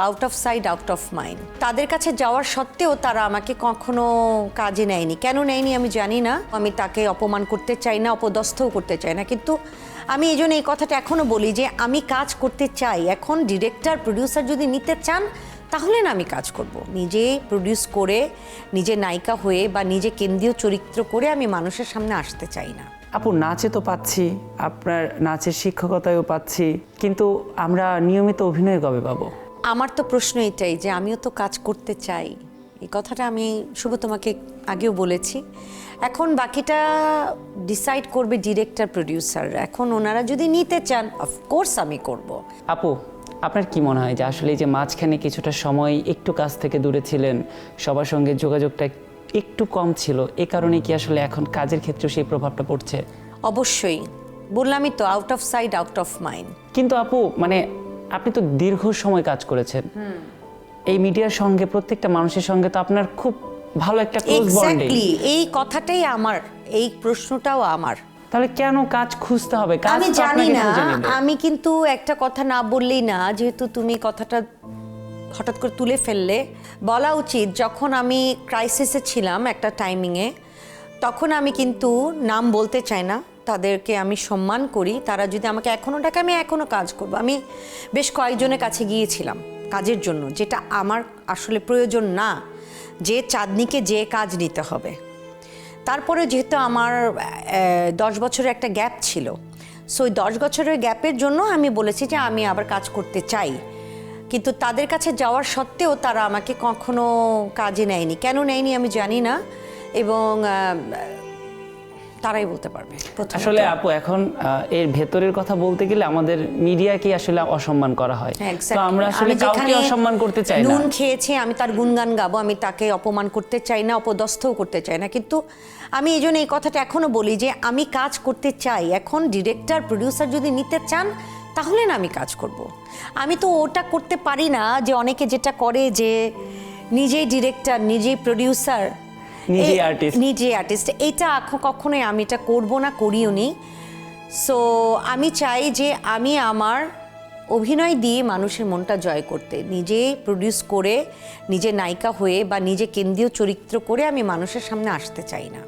Out of side out of mind. তাদের কাছে যাওয়ার সত্ত্বেও তারা আমাকে কখনো কাজে নেয়নি। কেন নেয়নি আমি জানি না। আমি তাকে অপমান করতে চাই না, অপদস্থও করতে চাই না, কিন্তু আমি এই জন্য এই কথাটা এখনো বলি যে আমি কাজ করতে চাই। এখন ডিরেক্টর প্রডিউসার যদি নিতে চান তাহলে না আমি কাজ করব। নিজে প্রডিউস করে, নিজে নায়িকা হয়ে বা নিজে কেন্দ্রীয় চরিত্র করে আমি মানুষের সামনে আসতে চাই না। আপু, নাচে তো পাচ্ছি, আপনার নাচের শিক্ষকতায়ও পাচ্ছি, কিন্তু আমরা নিয়মিত অভিনয় কবে পাবো? আমার তো প্রশ্ন এটাই যে আমিও তো কাজ করতে চাই। এই কথাটা আমি শুভ তোমাকে আগেও বলেছি। এখন বাকিটা ডিসাইড করবে ডিরেক্টর প্রডিউসার। এখন ওনারা যদি নিতে চান অফকোর্স আমি করব। আপু, আপনার কি মনে হয় যে আসলে এই যে মাঝখানে কিছুটা সময় একটু কাজ থেকে দূরে ছিলেন, সবার সঙ্গে যোগাযোগটা একটু কম ছিল, এ কারণে কি আসলে এখন কাজের ক্ষেত্রে সেই প্রভাবটা পড়ছে? অবশ্যই, বললামই তো out of side out of mind. কিন্তু আপু, মানে আপনি তো দীর্ঘ সময় কাজ করেছেন এই মিডিয়ার সঙ্গে, প্রত্যেকটা মানুষের সঙ্গে তো আপনার খুব ভালো একটা ক্লোজ বন্ডিং। এক্স্যাক্টলি, এই কথাটাই আমার, এই প্রশ্নটাও আমার। তাহলে কেন কাজ খুঁজতে হবে? কাজ আমি তো জানি আপনাকে না। খুঁজে নেবে। আমি কিন্তু একটা কথা না বললেই না, যেহেতু তুমি কথাটা হঠাৎ করে তুলে ফেললে, বলা উচিত। যখন আমি ক্রাইসিসে ছিলাম একটা টাইমিংয়ে, তখন আমি কিন্তু নাম বলতে চাই না, তাদেরকে আমি সম্মান করি। তারা যদি আমাকে এখনও ডাকে আমি এখনও কাজ করব। আমি বেশ কয়েকজনের কাছে গিয়েছিলাম কাজের জন্য, যেটা আমার আসলে প্রয়োজন না, যে চাঁদনিকে যে কাজ নিতে হবে। তারপরে যেহেতু আমার 10 বছরের একটা গ্যাপ ছিল, সো ওই 10 বছরের গ্যাপের জন্য আমি বলেছি যে আমি আবার কাজ করতে চাই। কিন্তু তাদের কাছে যাওয়ার সত্ত্বেও তারা আমাকে কখনো কাজে নেয়নি। কেন নেয়নি আমি জানি না, এবং তারাই বলতে পারবে। আসলে আপু, এখন এর ভেতরের কথা বলতে গেলে আমাদের মিডিয়াকে আসলে অসম্মান করা হয়। তো আমরা আসলে কাউকে অসম্মান করতে চাই না। নুন খেয়েছে আমি তার গুণগান গাবো, আমি তাকে অপমান করতে চাই না, অপদস্থও করতে চাই না, কিন্তু আমি এই জন্য এই কথাটা এখনো বলি যে আমি কাজ করতে চাই। এখন ডিরেক্টর প্রডিউসার যদি নিতে চান তাহলে না আমি কাজ করব। আমি তো ওটা করতে পারি না যে অনেকে যেটা করে, যে নিজেই ডিরেক্টর, নিজেই প্রডিউসার, নিজে আর্টিস্ট। এটা কখনোই আমি এটা করবো না, করিও নি। সো আমি চাই যে আমি আমার অভিনয় দিয়ে মানুষের মনটা জয় করতে, নিজে প্রডিউস করে, নিজে নায়িকা হয়ে বা নিজে কেন্দ্রীয় চরিত্র করে আমি মানুষের সামনে আসতে চাই না।